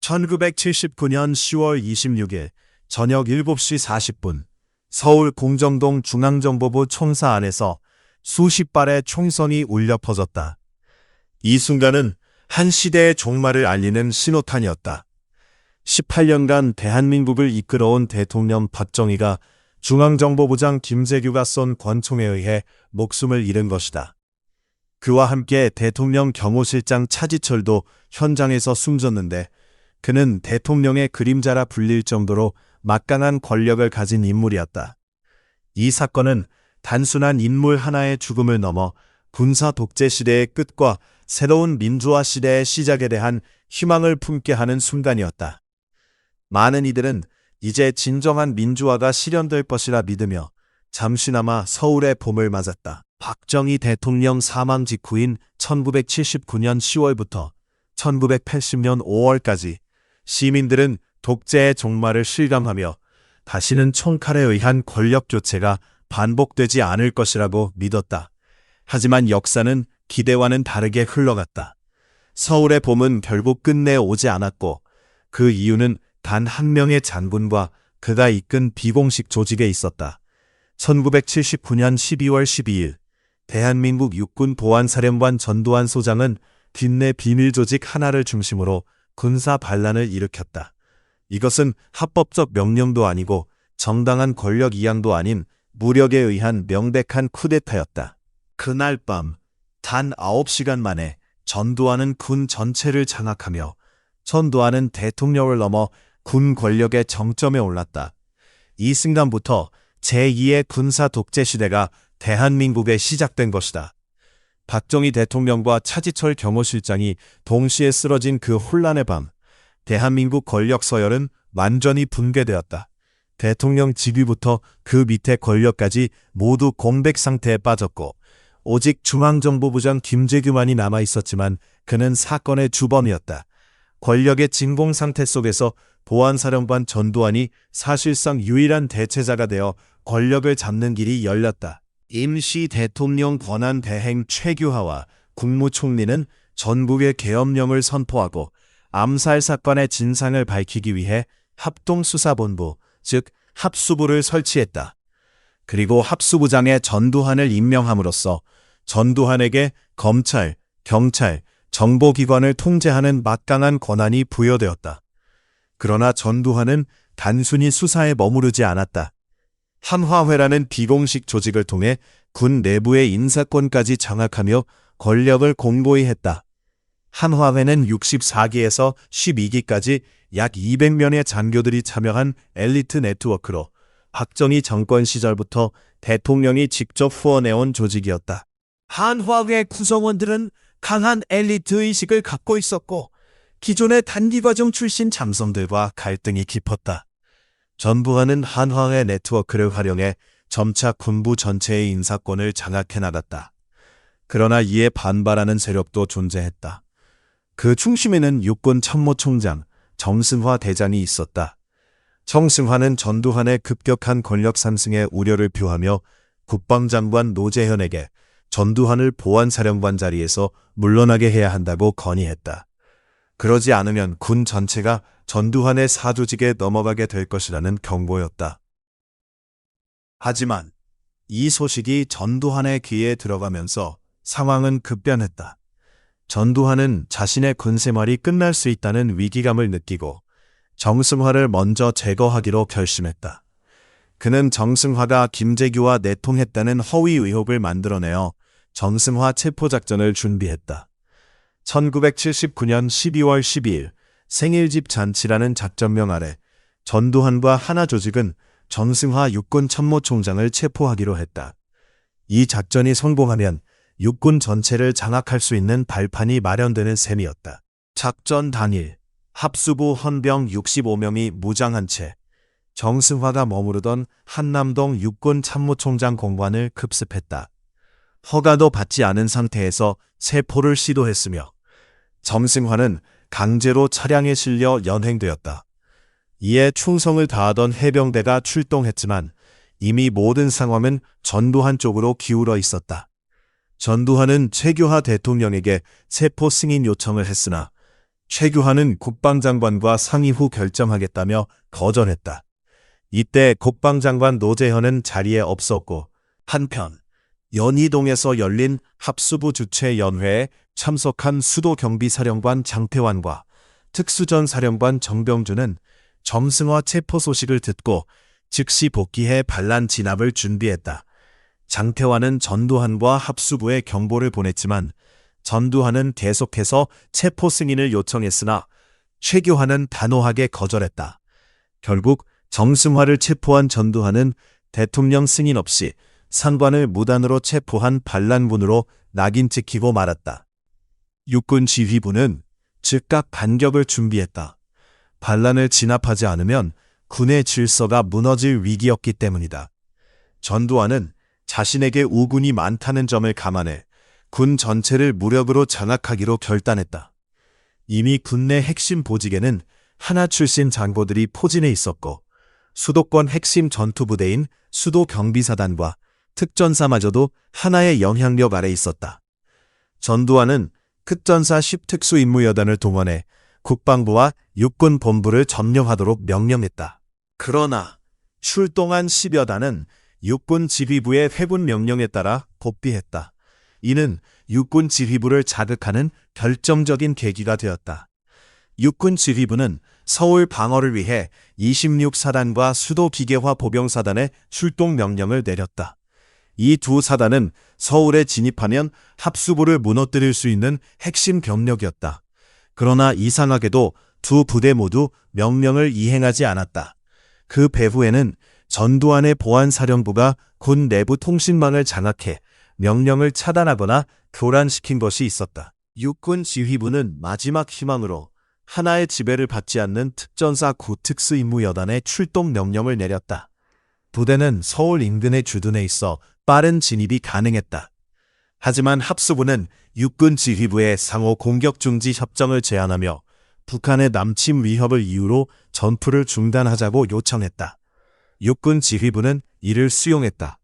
1979년 10월 26일 저녁 7시 40분 서울 공정동 중앙정보부 총사 안에서 수십 발의 총성이 울려 퍼졌다. 이 순간은 한 시대의 종말을 알리는 신호탄이었다. 18년간 대한민국을 이끌어온 대통령 박정희가 중앙정보부장 김재규가 쏜 권총에 의해 목숨을 잃은 것이다. 그와 함께 대통령 경호실장 차지철도 현장에서 숨졌는데 그는 대통령의 그림자라 불릴 정도로 막강한 권력을 가진 인물이었다. 이 사건은 단순한 인물 하나의 죽음을 넘어 군사 독재 시대의 끝과 새로운 민주화 시대의 시작에 대한 희망을 품게 하는 순간이었다. 많은 이들은 이제 진정한 민주화가 실현될 것이라 믿으며 잠시나마 서울의 봄을 맞았다. 박정희 대통령 사망 직후인 1979년 10월부터 1980년 5월까지 시민들은 독재의 종말을 실감하며 다시는 총칼에 의한 권력 교체가 반복되지 않을 것이라고 믿었다. 하지만 역사는 기대와는 다르게 흘러갔다. 서울의 봄은 결국 끝내 오지 않았고 그 이유는 단 한 명의 장군과 그가 이끈 비공식 조직에 있었다. 1979년 12월 12일 대한민국 육군 보안사령관 전두환 소장은 뒷내 비밀 조직 하나를 중심으로 군사 반란을 일으켰다. 이것은 합법적 명령도 아니고 정당한 권력 이양도 아닌 무력에 의한 명백한 쿠데타였다. 그날 밤 단 9시간 만에 전두환은 군 전체를 장악하며 전두환은 대통령을 넘어 군 권력의 정점에 올랐다. 이 순간부터 제2의 군사 독재 시대가 대한민국에 시작된 것이다. 박정희 대통령과 차지철 경호실장이 동시에 쓰러진 그 혼란의 밤, 대한민국 권력 서열은 완전히 붕괴되었다. 대통령 직위부터 그 밑에 권력까지 모두 공백 상태에 빠졌고 오직 중앙정보부장 김재규만이 남아있었지만 그는 사건의 주범이었다. 권력의 진공 상태 속에서 보안사령관 전두환이 사실상 유일한 대체자가 되어 권력을 잡는 길이 열렸다. 임시 대통령 권한 대행 최규하와 국무총리는 전국의 계엄령을 선포하고 암살 사건의 진상을 밝히기 위해 합동수사본부, 즉 합수부를 설치했다. 그리고 합수부장에 전두환을 임명함으로써 전두환에게 검찰, 경찰, 정보기관을 통제하는 막강한 권한이 부여되었다. 그러나 전두환은 단순히 수사에 머무르지 않았다. 한화회라는 비공식 조직을 통해 군 내부의 인사권까지 장악하며 권력을 공고히 했다. 한화회는 64기에서 12기까지 약 200명의 장교들이 참여한 엘리트 네트워크로 박정희 정권 시절부터 대통령이 직접 후원해온 조직이었다. 한화회 구성원들은 강한 엘리트 의식을 갖고 있었고 기존의 단기과정 출신 잠성들과 갈등이 깊었다. 전두환은 한화회 네트워크를 활용해 점차 군부 전체의 인사권을 장악해 나갔다. 그러나 이에 반발하는 세력도 존재했다. 그 중심에는 육군 참모총장 정승화 대장이 있었다. 정승화는 전두환의 급격한 권력 상승에 우려를 표하며 국방장관 노재현에게 전두환을 보안사령관 자리에서 물러나게 해야 한다고 건의했다. 그러지 않으면 군 전체가 전두환의 사조직에 넘어가게 될 것이라는 경고였다. 하지만 이 소식이 전두환의 귀에 들어가면서 상황은 급변했다. 전두환은 자신의 군생활이 끝날 수 있다는 위기감을 느끼고 정승화를 먼저 제거하기로 결심했다. 그는 정승화가 김재규와 내통했다는 허위 의혹을 만들어내어 정승화 체포작전을 준비했다. 1979년 12월 12일 생일집 잔치라는 작전명 아래 전두환과 하나조직은 정승화 육군 참모총장을 체포하기로 했다. 이 작전이 성공하면 육군 전체를 장악할 수 있는 발판이 마련되는 셈이었다. 작전 당일 합수부 헌병 65명이 무장한 채 정승화가 머무르던 한남동 육군 참모총장 공관을 급습했다. 허가도 받지 않은 상태에서 체포를 시도했으며 정승화는 강제로 차량에 실려 연행되었다. 이에 충성을 다하던 해병대가 출동했지만 이미 모든 상황은 전두환 쪽으로 기울어 있었다. 전두환은 최규하 대통령에게 체포 승인 요청을 했으나 최규하는 국방장관과 상의 후 결정하겠다며 거절했다. 이때 국방장관 노재현은 자리에 없었고 한편 연희동에서 열린 합수부 주최 연회에 참석한 수도경비사령관 장태환과 특수전사령관 정병주는 점승화 체포 소식을 듣고 즉시 복귀해 반란 진압을 준비했다. 장태환은 전두환과 합수부에 경보를 보냈지만 전두환은 계속해서 체포 승인을 요청했으나 최규하는 단호하게 거절했다. 결국 정승화를 체포한 전두환은 대통령 승인 없이 상관을 무단으로 체포한 반란군으로 낙인 찍히고 말았다. 육군 지휘부는 즉각 반격을 준비했다. 반란을 진압하지 않으면 군의 질서가 무너질 위기였기 때문이다. 전두환은 자신에게 우군이 많다는 점을 감안해 군 전체를 무력으로 장악하기로 결단했다. 이미 군내 핵심 보직에는 하나 출신 장교들이 포진해 있었고 수도권 핵심 전투부대인 수도경비사단과 특전사마저도 하나의 영향력 아래 있었다. 전두환은 특전사 10특수임무여단을 동원해 국방부와 육군본부를 점령하도록 명령했다. 그러나 출동한 10여 단은 육군 지휘부의 회군 명령에 따라 복비했다. 이는 육군 지휘부를 자극하는 결정적인 계기가 되었다. 육군 지휘부는 서울 방어를 위해 26사단과 수도기계화 보병사단의 출동 명령을 내렸다. 이 두 사단은 서울에 진입하면 합수부를 무너뜨릴 수 있는 핵심 병력이었다. 그러나 이상하게도 두 부대 모두 명령을 이행하지 않았다. 그 배후에는 전두환의 보안사령부가 군 내부 통신망을 장악해 명령을 차단하거나 교란시킨 것이 있었다. 육군 지휘부는 마지막 희망으로 하나의 지배를 받지 않는 특전사 9특수임무여단의 출동 명령을 내렸다. 부대는 서울 인근에 주둔해 있어 빠른 진입이 가능했다. 하지만 합수부는 육군 지휘부의 상호 공격 중지 협정을 제안하며 북한의 남침 위협을 이유로 전투를 중단하자고 요청했다. 육군 지휘부는 이를 수용했다.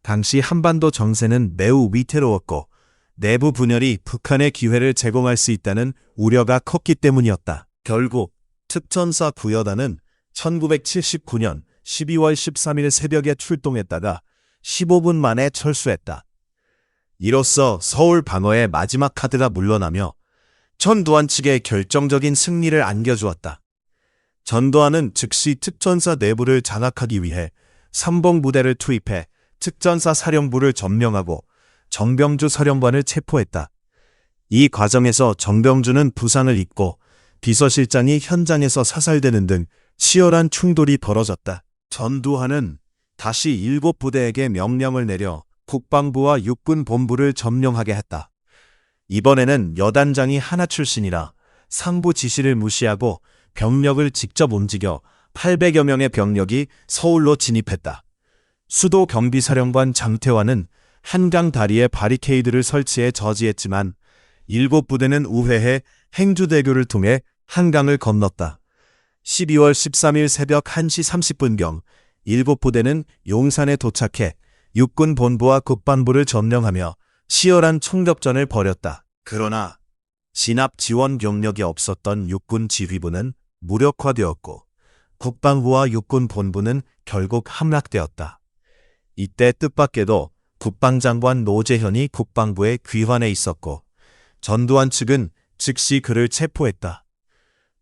당시 한반도 정세는 매우 위태로웠고 내부 분열이 북한의 기회를 제공할 수 있다는 우려가 컸기 때문이었다. 결국 특전사 9여단은 1979년 12월 13일 새벽에 출동했다가 15분 만에 철수했다. 이로써 서울 방어의 마지막 카드가 물러나며 전두환 측에 결정적인 승리를 안겨주었다. 전두환은 즉시 특전사 내부를 장악하기 위해 3봉 부대를 투입해 특전사 사령부를 점령하고 정병주 사령관을 체포했다. 이 과정에서 정병주는 부상을 입고 비서실장이 현장에서 사살되는 등 치열한 충돌이 벌어졌다. 전두환은 다시 7부대에게 명령을 내려 국방부와 육군본부를 점령하게 했다. 이번에는 여단장이 하나 출신이라 상부 지시를 무시하고 병력을 직접 움직여 800여 명의 병력이 서울로 진입했다. 수도 경비사령관 장태환은 한강 다리에 바리케이드를 설치해 저지했지만 7부대는 우회해 행주대교를 통해 한강을 건넜다. 12월 13일 새벽 1시 30분경 7부대는 용산에 도착해 육군 본부와 국방부를 점령하며 치열한 총격전을 벌였다. 그러나 진압 지원 병력이 없었던 육군 지휘부는 무력화되었고 국방부와 육군 본부는 결국 함락되었다. 이때 뜻밖에도 국방장관 노재현이 국방부에 귀환해 있었고 전두환 측은 즉시 그를 체포했다.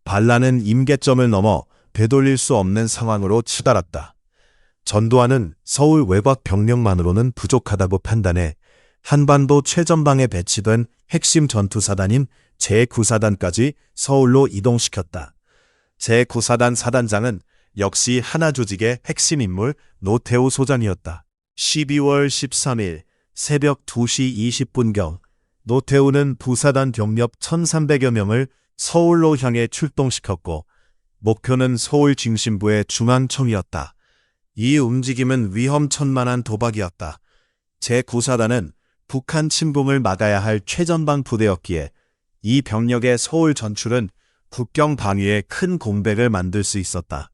반란은 임계점을 넘어 되돌릴 수 없는 상황으로 치달았다. 전두환은 서울 외곽 병력만으로는 부족하다고 판단해 한반도 최전방에 배치된 핵심 전투사단인 제9사단까지 서울로 이동시켰다. 제9사단 사단장은 역시 하나 조직의 핵심 인물 노태우 소장이었다. 12월 13일 새벽 2시 20분경 노태우는 부사단 병력 1,300여 명을 서울로 향해 출동시켰고 목표는 서울 중심부의 중앙청이었다. 이 움직임은 위험천만한 도박이었다. 제9사단은 북한 침공을 막아야 할 최전방 부대였기에 이 병력의 서울 전출은 국경 방위에 큰 공백을 만들 수 있었다.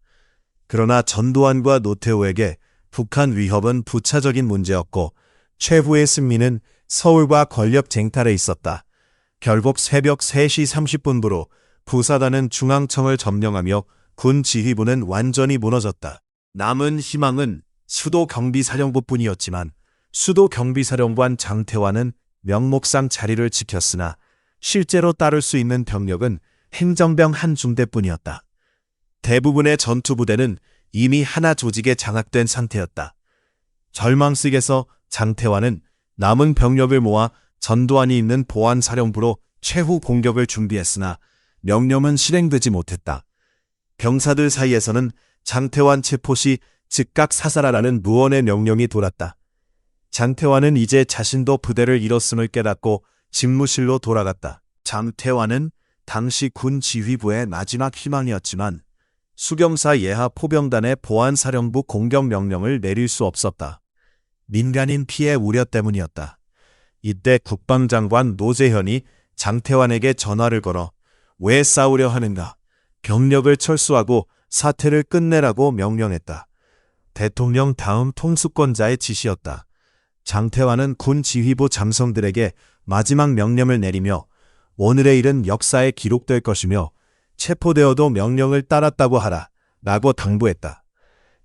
그러나 전두환과 노태우에게 북한 위협은 부차적인 문제였고 최후의 승리는 서울과 권력 쟁탈에 있었다. 결국 새벽 3시 30분부로 부사단은 중앙청을 점령하며 군 지휘부는 완전히 무너졌다. 남은 희망은 수도 경비사령부뿐이었지만 수도 경비사령관 장태환은 명목상 자리를 지켰으나 실제로 따를 수 있는 병력은 행정병 한 중대뿐이었다. 대부분의 전투부대는 이미 하나 조직에 장악된 상태였다. 절망식에서 장태환은 남은 병력을 모아 전두환이 있는 보안사령부로 최후 공격을 준비했으나 명령은 실행되지 못했다. 병사들 사이에서는 장태환 체포 시 즉각 사살하라는 무언의 명령이 돌았다. 장태환은 이제 자신도 부대를 잃었음을 깨닫고 집무실로 돌아갔다. 장태환은 당시 군 지휘부의 마지막 희망이었지만 수경사 예하 포병단의 보안사령부 공격 명령을 내릴 수 없었다. 민간인 피해 우려 때문이었다. 이때 국방장관 노재현이 장태환에게 전화를 걸어 왜 싸우려 하는가? 병력을 철수하고 사태를 끝내라고 명령했다. 대통령 다음 통수권자의 지시였다. 장태환은 군 지휘부 장성들에게 마지막 명령을 내리며 오늘의 일은 역사에 기록될 것이며 체포되어도 명령을 따랐다고 하라 라고 당부했다.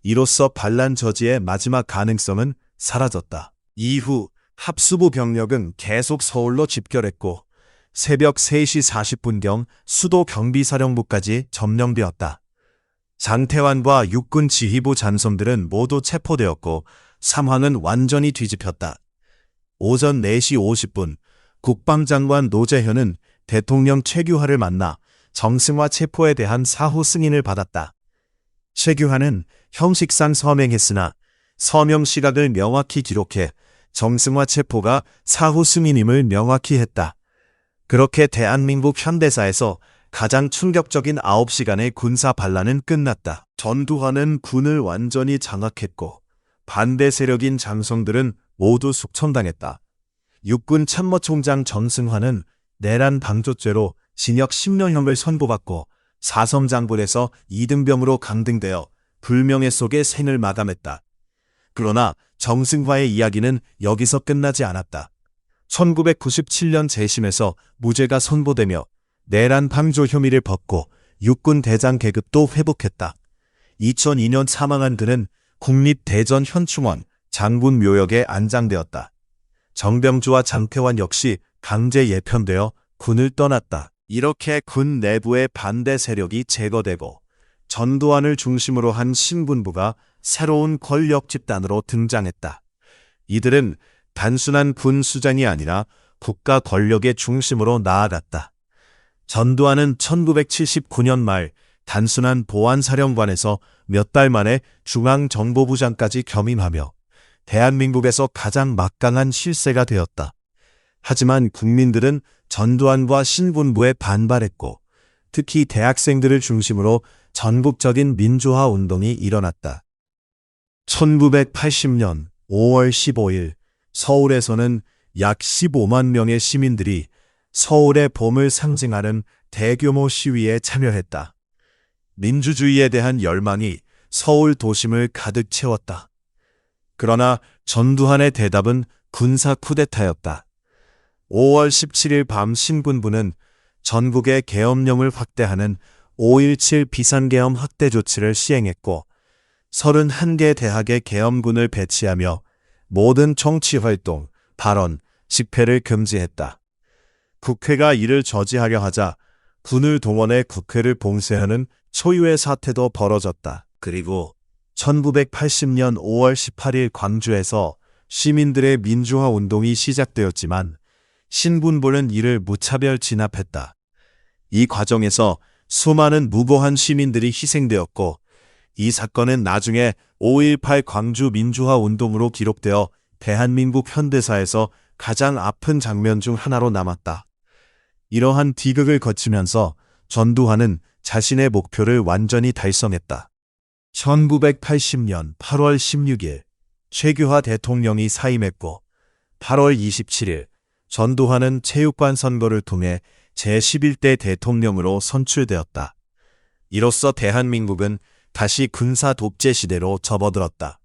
이로써 반란 저지의 마지막 가능성은 사라졌다. 이후 합수부 병력은 계속 서울로 집결했고 새벽 3시 40분경 수도 경비사령부까지 점령되었다. 장태환과 육군 지휘부 잔섬들은 모두 체포되었고 상황은 완전히 뒤집혔다. 오전 4시 50분 국방장관 노재현은 대통령 최규하를 만나 정승화 체포에 대한 사후 승인을 받았다. 최규하는 형식상 서명했으나 서명 시각을 명확히 기록해 정승화 체포가 사후 승인임을 명확히 했다. 그렇게 대한민국 현대사에서 가장 충격적인 9시간의 군사 반란은 끝났다. 전두환은 군을 완전히 장악했고 반대 세력인 장성들은 모두 숙청당했다. 육군 참모총장 정승화는 내란 방조죄로 징역 10년형을 선고받고 사섬장군에서 이등병으로 강등되어 불명예 속에 생을 마감했다. 그러나 정승화의 이야기는 여기서 끝나지 않았다. 1997년 재심에서 무죄가 선고되며 내란 방조 혐의를 벗고 육군 대장 계급도 회복했다. 2002년 사망한 그는 국립대전현충원 장군 묘역에 안장되었다. 정병주와 장태환 역시 강제 예편되어 군을 떠났다. 이렇게 군 내부의 반대 세력이 제거되고 전두환을 중심으로 한 신군부가 새로운 권력 집단으로 등장했다. 이들은 단순한 군 수장이 아니라 국가 권력의 중심으로 나아갔다. 전두환은 1979년 말 단순한 보안사령관에서 몇 달 만에 중앙정보부장까지 겸임하며 대한민국에서 가장 막강한 실세가 되었다. 하지만 국민들은 전두환과 신군부에 반발했고 특히 대학생들을 중심으로 전국적인 민주화 운동이 일어났다. 1980년 5월 15일 서울에서는 약 15만 명의 시민들이 서울의 봄을 상징하는 대규모 시위에 참여했다. 민주주의에 대한 열망이 서울 도심을 가득 채웠다. 그러나 전두환의 대답은 군사 쿠데타였다. 5월 17일 밤 신군부는 전국의 계엄령을 확대하는 5.17 비상계엄 확대 조치를 시행했고 31개 대학의 계엄군을 배치하며 모든 정치활동, 발언, 집회를 금지했다. 국회가 이를 저지하려 하자 군을 동원해 국회를 봉쇄하는 초유의 사태도 벌어졌다. 그리고 1980년 5월 18일 광주에서 시민들의 민주화 운동이 시작되었지만 신군부는 이를 무차별 진압했다. 이 과정에서 수많은 무고한 시민들이 희생되었고 이 사건은 나중에 5.18 광주 민주화 운동으로 기록되어 대한민국 현대사에서 가장 아픈 장면 중 하나로 남았다. 이러한 비극을 거치면서 전두환은 자신의 목표를 완전히 달성했다. 1980년 8월 16일 최규하 대통령이 사임했고 8월 27일 전두환은 체육관 선거를 통해 제11대 대통령으로 선출되었다. 이로써 대한민국은 다시 군사 독재 시대로 접어들었다.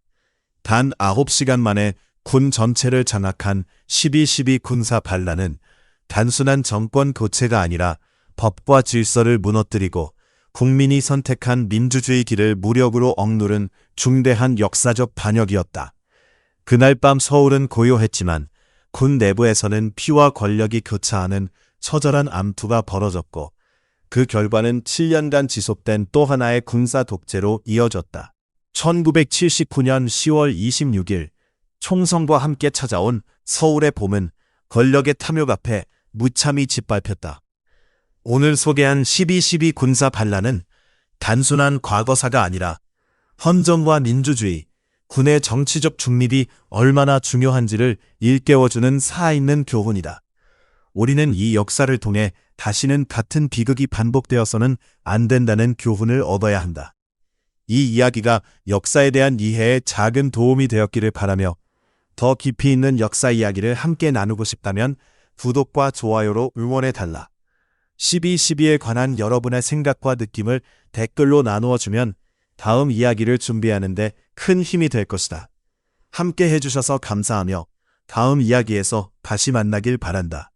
단 9시간 만에 군 전체를 장악한 12.12 군사 반란은 단순한 정권 교체가 아니라 법과 질서를 무너뜨리고 국민이 선택한 민주주의 길을 무력으로 억누른 중대한 역사적 반역이었다. 그날 밤 서울은 고요했지만 군 내부에서는 피와 권력이 교차하는 처절한 암투가 벌어졌고 그 결과는 7년간 지속된 또 하나의 군사 독재로 이어졌다. 1979년 10월 26일 총선과 함께 찾아온 서울의 봄은 권력의 탐욕 앞에 무참히 짓밟혔다. 오늘 소개한 12.12 군사 반란은 단순한 과거사가 아니라 헌정과 민주주의, 군의 정치적 중립이 얼마나 중요한지를 일깨워주는 살아있는 교훈이다. 우리는 이 역사를 통해 다시는 같은 비극이 반복되어서는 안 된다는 교훈을 얻어야 한다. 이 이야기가 역사에 대한 이해에 작은 도움이 되었기를 바라며 더 깊이 있는 역사 이야기를 함께 나누고 싶다면 구독과 좋아요로 응원해달라. 12.12에 관한 여러분의 생각과 느낌을 댓글로 나누어주면 다음 이야기를 준비하는데 큰 힘이 될 것이다. 함께 해주셔서 감사하며 다음 이야기에서 다시 만나길 바란다.